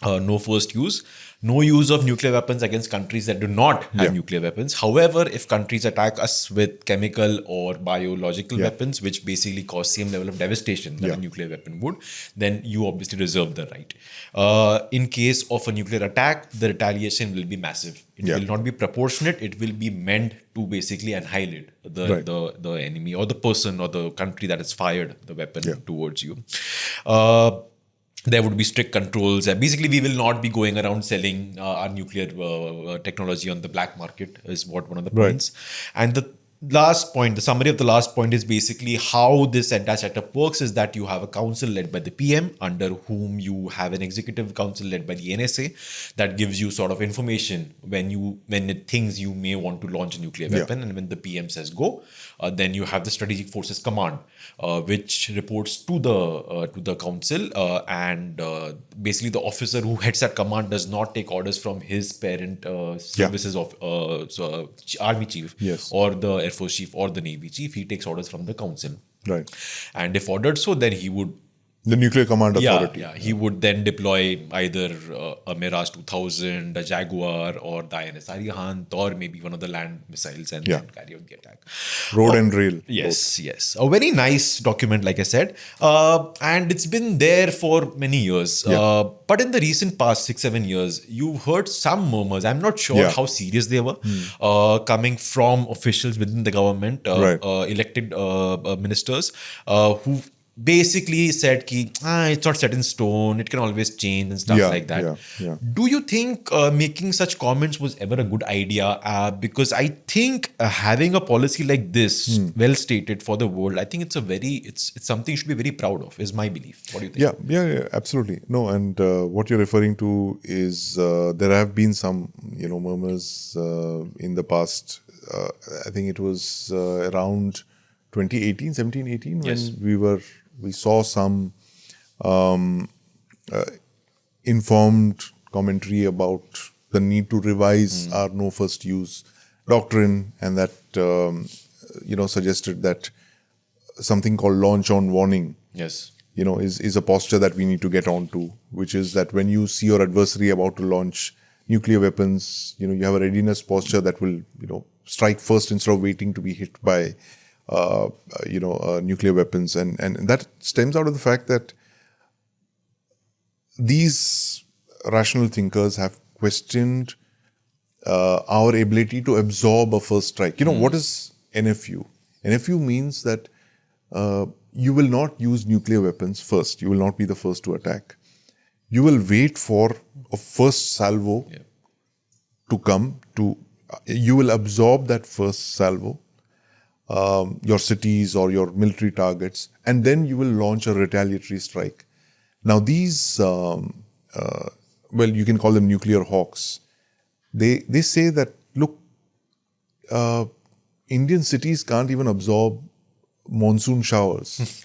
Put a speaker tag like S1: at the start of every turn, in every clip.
S1: no first use, no use of nuclear weapons against countries that do not have nuclear weapons. However, if countries attack us with chemical or biological weapons, which basically cause same level of devastation that a nuclear weapon would, then you obviously reserve the right. In case of a nuclear attack, the retaliation will be massive. It will not be proportionate. It will be meant to basically annihilate the enemy or the person or the country that has fired the weapon towards you. There would be strict controls. Basically, we will not be going around selling our nuclear technology on the black market, is what one of the points. And the last point, the summary of the last point is basically how this entire setup works is that you have a council led by the PM, under whom you have an executive council led by the NSA that gives you sort of information when it thinks you may want to launch a nuclear weapon. And when the PM says go, then you have the Strategic Forces Command, which reports to the council, and basically the officer who heads that command does not take orders from his parent services of army chief or the Air Force chief or the Navy chief. He takes orders from the council.
S2: Right.
S1: And if ordered so, then he would...
S2: The Nuclear Command Authority.
S1: He would then deploy either a Mirage 2000, a Jaguar, or the INS Arihant, or maybe one of the land missiles and then carry out the attack.
S2: Road and rail.
S1: Yes. A very nice document, like I said. And it's been there for many years. But in the recent past 6-7 years, you've heard some murmurs. I'm not sure how serious they were, coming from officials within the government, elected ministers, who basically said ki, it's not set in stone, it can always change and stuff like that. Do you think making such comments was ever a good idea? Because I think having a policy like this, well stated for the world, I think it's something you should be very proud of, is my belief. What do you think?
S2: Yeah, absolutely. No, and what you're referring to is there have been some, murmurs in the past. I think it was around 17-18 when we saw some informed commentary about the need to revise our no first use doctrine, and that suggested that something called launch on warning is a posture that we need to get onto, which is that when you see your adversary about to launch nuclear weapons, you have a readiness posture that will strike first instead of waiting to be hit by nuclear weapons, and that stems out of the fact that these rational thinkers have questioned our ability to absorb a first strike. What is NFU? NFU means that you will not use nuclear weapons first. You will not be the first to attack. You will wait for a first salvo to come. You will absorb that first salvo, your cities or your military targets, and then you will launch a retaliatory strike. Now these, you can call them nuclear hawks. They say that, look, Indian cities can't even absorb monsoon showers,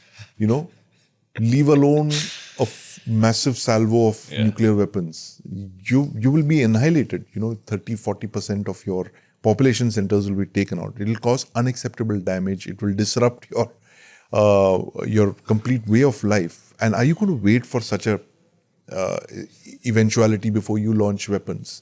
S2: leave alone a massive salvo of nuclear weapons. You will be annihilated. 30-40% of your population centers will be taken out. It will cause unacceptable damage. It will disrupt your complete way of life. And are you going to wait for such a eventuality before you launch weapons?